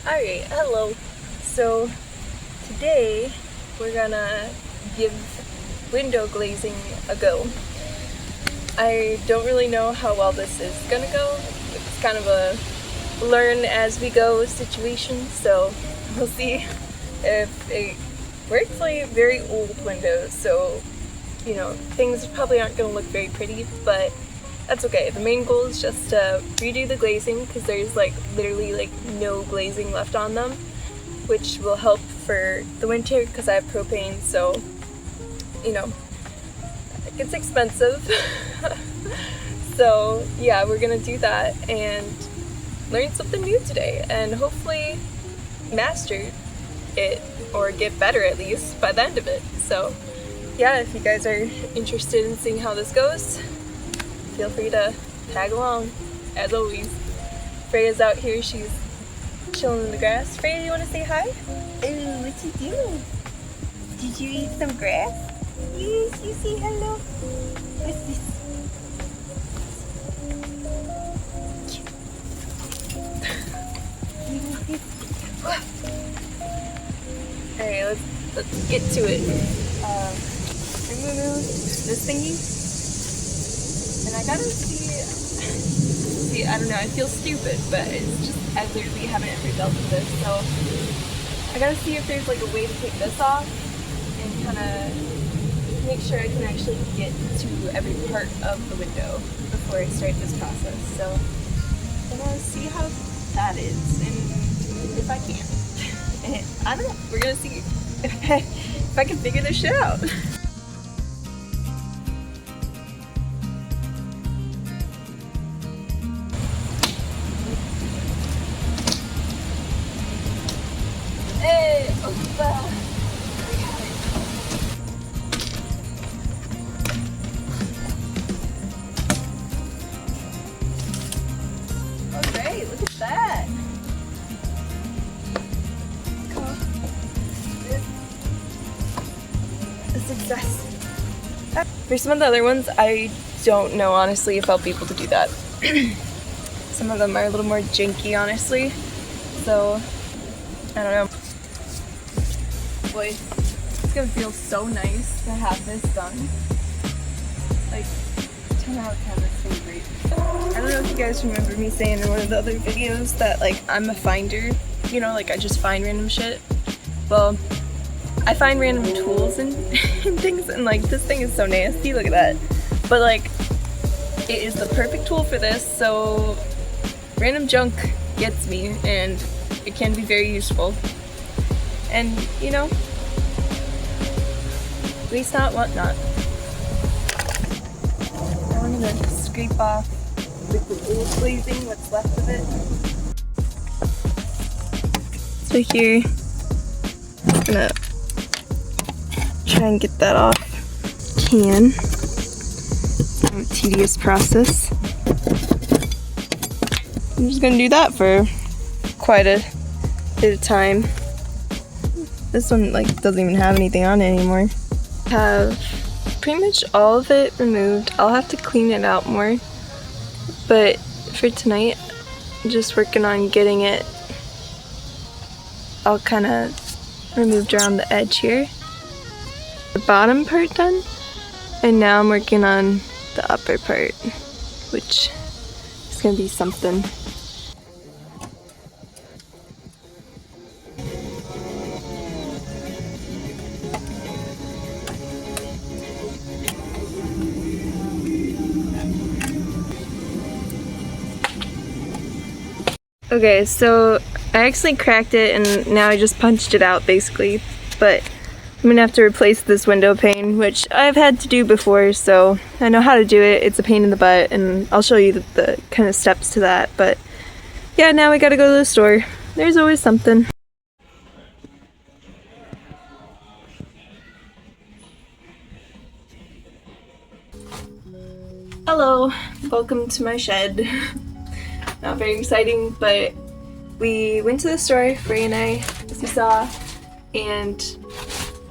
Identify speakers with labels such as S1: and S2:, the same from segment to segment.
S1: Alright, hello. So today we're gonna give window glazing a go. I don't really know how well this is gonna go. It's kind of a learn as we go situation, so we'll see if it works. Like very old windows, so you know, things probably aren't gonna look very pretty, but that's okay. The main goal is just to redo the glazing because there's literally no glazing left on them, which will help for the winter because I have propane, so you know, it's expensive. So yeah, we're gonna do that and learn something new today and hopefully master it or get better at least by the end of it. So yeah, if you guys are interested in seeing how this goes, feel free to tag along, as always. Freya's out here, she's chilling in the grass. Freya, you want to say hi?
S2: Oh, what you doing? Did you eat some grass? Yes, you say hello. What's this?
S1: Alright, let's get to it. Remove this thingy. And I gotta see, I don't know, I feel stupid, but it's just, I literally haven't ever dealt with this, so I gotta see if there's like a way to take this off and kind of make sure I can actually get to every part of the window before I start this process. So I'm gonna see how that is and if I can. And I don't know, we're gonna see if I can figure this shit out. Hey, Opa. Alright, look at that. Cool. A success. For some of the other ones, I don't know honestly if I'll be able to do that. Some of them are a little more janky, honestly. So, I don't know. Boy, it's gonna feel so nice to have this done. Like, 10 out of 10, it's been great. I don't know if you guys remember me saying in one of the other videos that like I'm a finder, you know, like I just find random shit. Well, I find random tools and, and things, and like this thing is so nasty, look at that. But like, it is the perfect tool for this, so random junk gets me and it can be very useful. And you know, waste not, want not. Now I'm gonna scrape off with the old glazing, what's left of it. So here, I'm gonna try and get that off. Can. It's kind of a tedious process. I'm just gonna do that for quite a bit of time. This one like doesn't even have anything on it anymore. Have pretty much all of it removed. I'll have to clean it out more, but for tonight I'm just working on getting it all kind of removed around the edge here. The bottom part done, and now I'm working on the upper part, which is gonna be something. Okay, so I actually cracked it and now I just punched it out basically, but I'm gonna have to replace this window pane, which I've had to do before, so I know how to do it. It's a pain in the butt and I'll show you the kind of steps to that, but yeah, now we gotta go to the store. There's always something. Hello, welcome to my shed. Not very exciting, but we went to the store, Freya and I, as you saw, and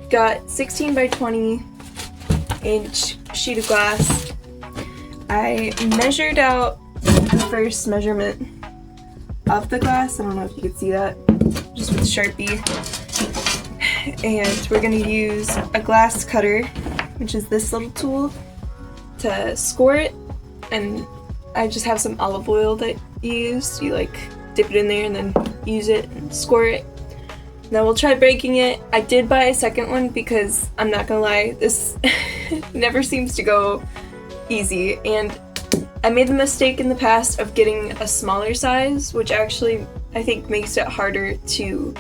S1: got 16 by 20 inch sheet of glass. I measured out the first measurement of the glass. I don't know if you can see that, just with Sharpie. And we're gonna use a glass cutter, which is this little tool, to score it. And I just have some olive oil that you use. You like dip it in there and then use it and score it. Now we'll try breaking it. I did buy a second one because I'm not gonna lie, this never seems to go easy. And I made the mistake in the past of getting a smaller size, which actually I think makes it harder to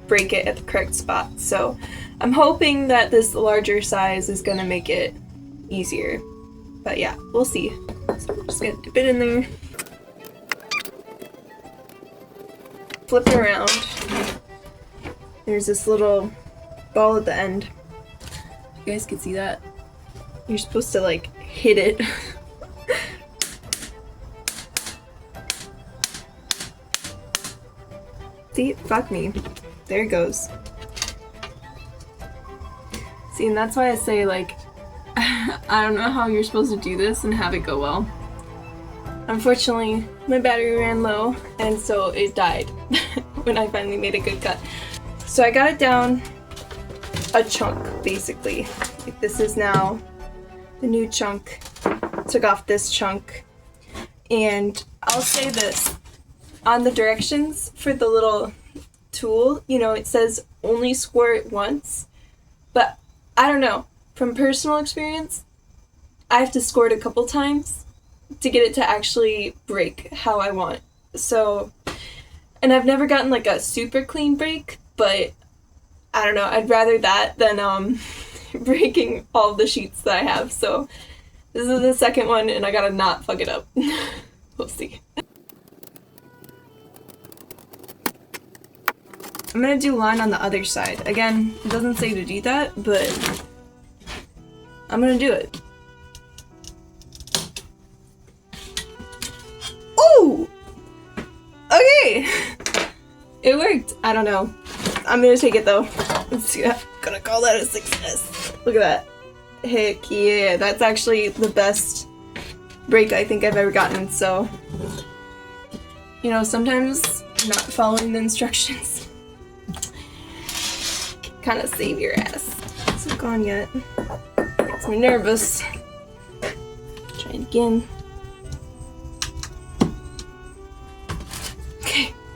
S1: break it at the correct spot. So I'm hoping that this larger size is gonna make it easier. But yeah, we'll see. So I'm just gonna dip it in there. Flip it around. There's this little ball at the end. You guys can see that? You're supposed to like hit it. See? Fuck me. There it goes. See, and that's why I say, like, I don't know how you're supposed to do this and have it go well. Unfortunately, my battery ran low, and so it died when I finally made a good cut. So I got it down a chunk, basically. Like, this is now the new chunk. Took off this chunk. And I'll say this. On the directions for the little tool, you know, it says only score it once. But I don't know. From personal experience, I have to score it a couple times to get it to actually break how I want. So, and I've never gotten like a super clean break, but I don't know, I'd rather that than breaking all the sheets that I have. So this is the second one and I gotta not fuck it up. We'll see. I'm gonna do line on the other side. Again, it doesn't say to do that, but I'm gonna do it. Ooh! Okay! It worked. I don't know. I'm gonna take it though. Let's see. I'm gonna call that a success. Look at that. Heck yeah. That's actually the best break I think I've ever gotten, so. You know, sometimes not following the instructions can kind of save your ass. It's not gone yet. Makes me nervous. Try it again.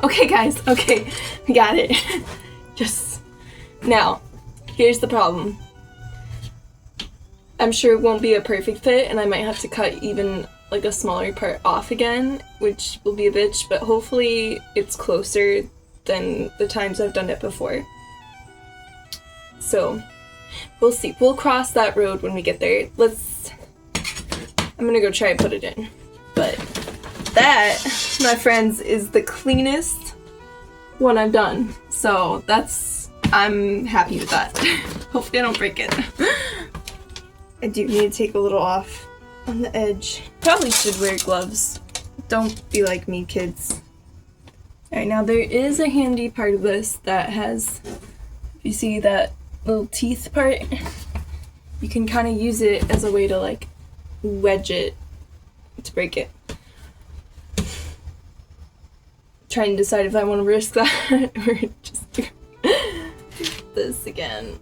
S1: Okay guys, okay, we got it. Just, now, here's the problem. I'm sure it won't be a perfect fit and I might have to cut even like a smaller part off again, which will be a bitch, but hopefully it's closer than the times I've done it before. So, we'll see. We'll cross that road when we get there. I'm gonna go try and put it in. But that, my friends, is the cleanest one I've done. So I'm happy with that. Hopefully I don't break it. I do need to take a little off on the edge. Probably should wear gloves. Don't be like me, kids. Alright, now there is a handy part of this that has, if you see that little teeth part, you can kind of use it as a way to like wedge it to break it. Trying to decide if I want to risk that or just do this again.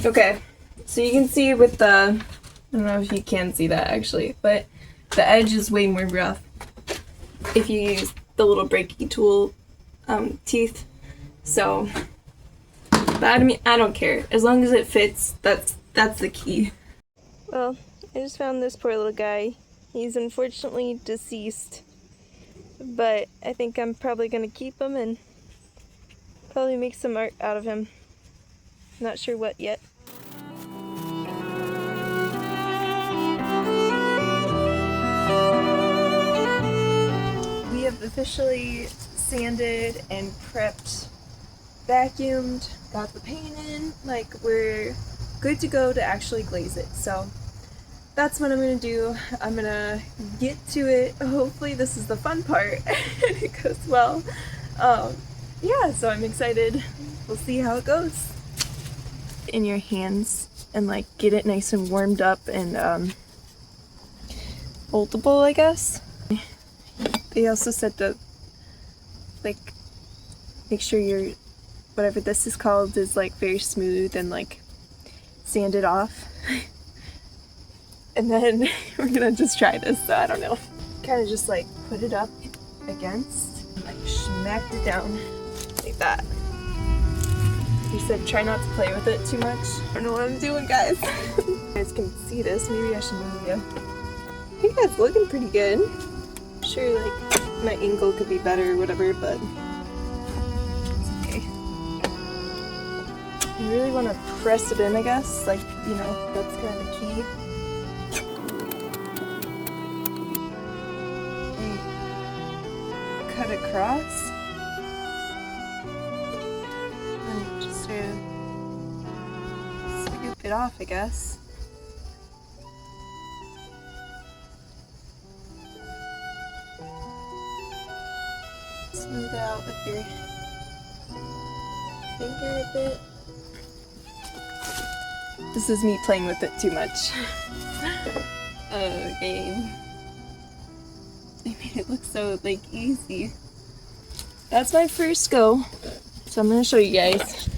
S1: Okay, so you can see with the, I don't know if you can see that actually, but the edge is way more rough if you use the little breaky tool teeth. So, but I mean, I don't care. As long as it fits, that's the key. Well, I just found this poor little guy. He's unfortunately deceased, but I think I'm probably gonna keep him and probably make some art out of him. Not sure what yet. We have officially sanded and prepped, vacuumed, got the paint in, like we're good to go to actually glaze it. So that's what I'm gonna do. I'm gonna get to it. Hopefully this is the fun part and it goes well. Yeah, so I'm excited. We'll see how it goes. In your hands and like get it nice and warmed up and moldable, I guess. They also said to like make sure your whatever this is called is like very smooth and like sand it off. And then we're gonna just try this, so I don't know. Kind of just like put it up against and like smacked it down like that. He said try not to play with it too much. I don't know what I'm doing, guys. You guys can see this. Maybe I should move you. I think that's looking pretty good. I'm sure like my angle could be better or whatever, but it's okay. You really want to press it in, I guess. Like, you know, that's kind of the key. And cut across. And just sort of scoop it off, I guess. Smooth it out with your finger a bit. This is me playing with it too much. Okay. I made it look so like easy. That's my first go. So I'm gonna show you guys.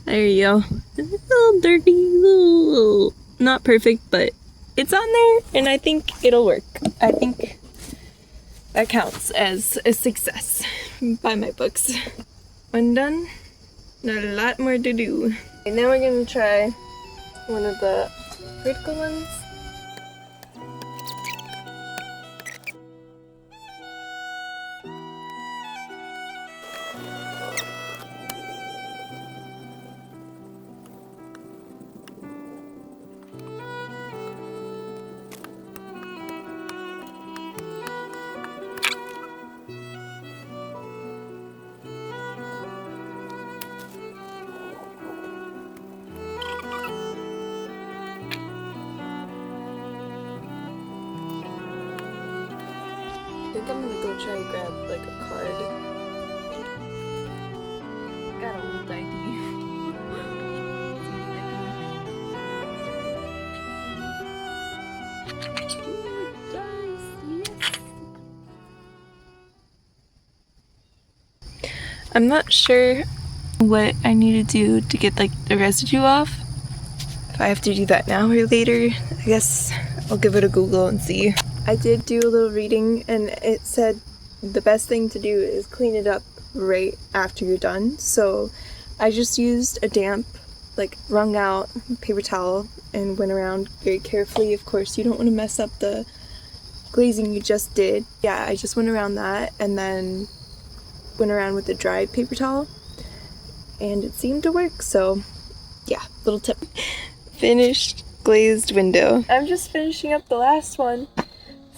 S1: There you go. It's a little dirty, little not perfect, but it's on there and I think it'll work. I think that counts as a success by my books. When done, there's a lot more to do. And now we're gonna try one of the vertical ones. I think I'm gonna go try and grab like a card. Got a old idea. Ooh, it does, yes. I'm not sure what I need to do to get like the residue off. If I have to do that now or later, I guess I'll give it a Google and see. I did do a little reading and it said the best thing to do is clean it up right after you're done. So I just used a damp, like wrung out paper towel and went around very carefully. Of course, you don't want to mess up the glazing you just did. Yeah, I just went around that and then went around with a dry paper towel and it seemed to work. So yeah, little tip. Finished glazed window. I'm just finishing up the last one.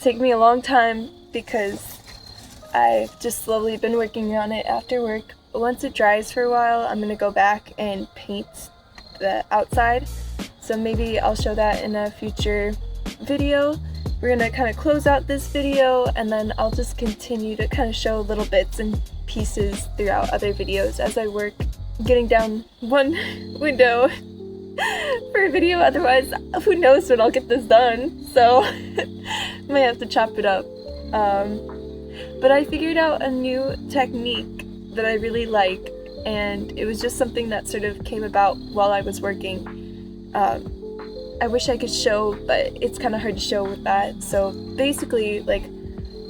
S1: Take me a long time because I've just slowly been working on it after work. Once it dries for a while, I'm gonna go back and paint the outside. So maybe I'll show that in a future video. We're gonna kind of close out this video and then I'll just continue to kind of show little bits and pieces throughout other videos as I work getting down one window for a video. Otherwise, who knows when I'll get this done, so might have to chop it up. But I figured out a new technique that I really like, and it was just something that sort of came about while I was working. I wish I could show, but it's kind of hard to show with that. So basically, like,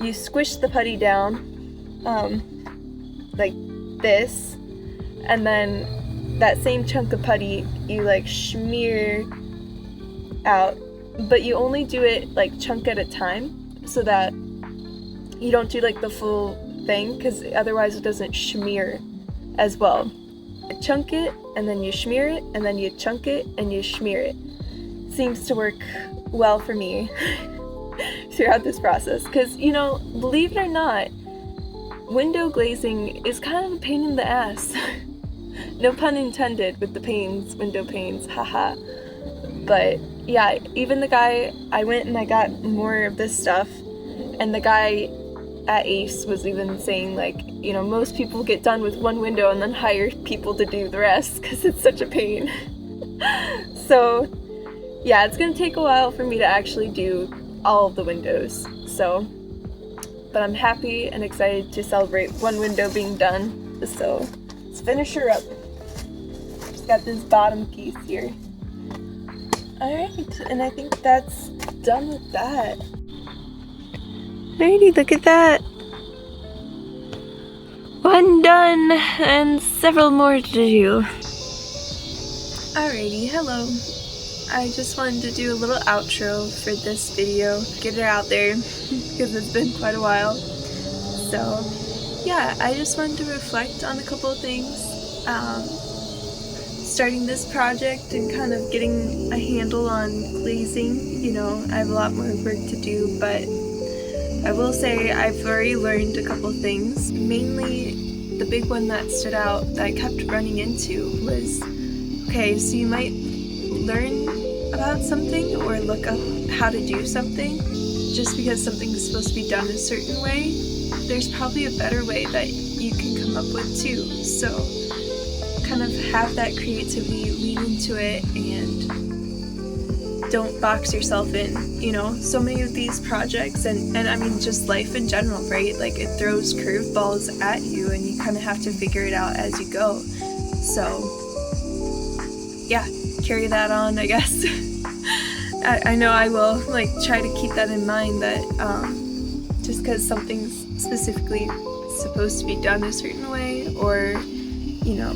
S1: you squish the putty down like this, and then that same chunk of putty you like smear out, but you only do it like chunk at a time so that you don't do like the full thing, because otherwise it doesn't smear as well. You chunk it and then you smear it and then you chunk it and you smear it. Seems to work well for me throughout this process, because, you know, believe it or not, window glazing is kind of a pain in the ass. No pun intended with the panes, window panes, haha. But yeah, even the guy, I went and I got more of this stuff, and the guy at Ace was even saying, like, you know, most people get done with one window and then hire people to do the rest because it's such a pain. So yeah, it's gonna take a while for me to actually do all of the windows. So, but I'm happy and excited to celebrate one window being done. So let's finish her up. Just got this bottom piece here. Alright, and I think that's done with that. Alrighty, look at that. One done and several more to do. Alrighty, hello. I just wanted to do a little outro for this video, get it out there because it's been quite a while. So yeah, I just wanted to reflect on a couple of things. Starting this project and kind of getting a handle on glazing. You know, I have a lot more work to do, but I will say I've already learned a couple of things. Mainly the big one that stood out that I kept running into was, okay, so you might learn about something or look up how to do something just because something is supposed to be done a certain way. There's probably a better way that you can come up with too. So kind of have that creativity, lean into it, and don't box yourself in. You know, so many of these projects and I mean just life in general, right? Like it throws curveballs at you and you kind of have to figure it out as you go. So yeah, carry that on, I guess. I know I will, like, try to keep that in mind that just because something's specifically supposed to be done a certain way, or, you know,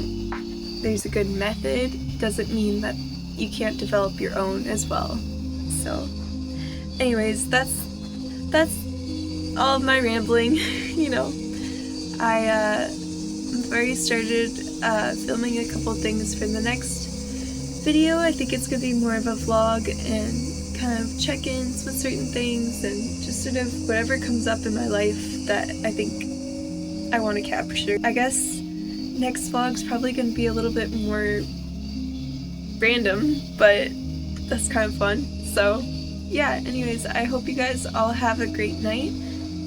S1: there's a good method, doesn't mean that you can't develop your own as well. So anyways, that's all of my rambling. You know, I've already started filming a couple things for the next video. I think it's gonna be more of a vlog and kind of check-ins with certain things and just sort of whatever comes up in my life that I think I want to capture. I guess next vlog's probably gonna be a little bit more random, but that's kind of fun. So yeah, anyways, I hope you guys all have a great night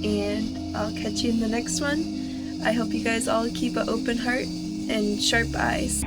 S1: and I'll catch you in the next one. I hope you guys all keep an open heart and sharp eyes.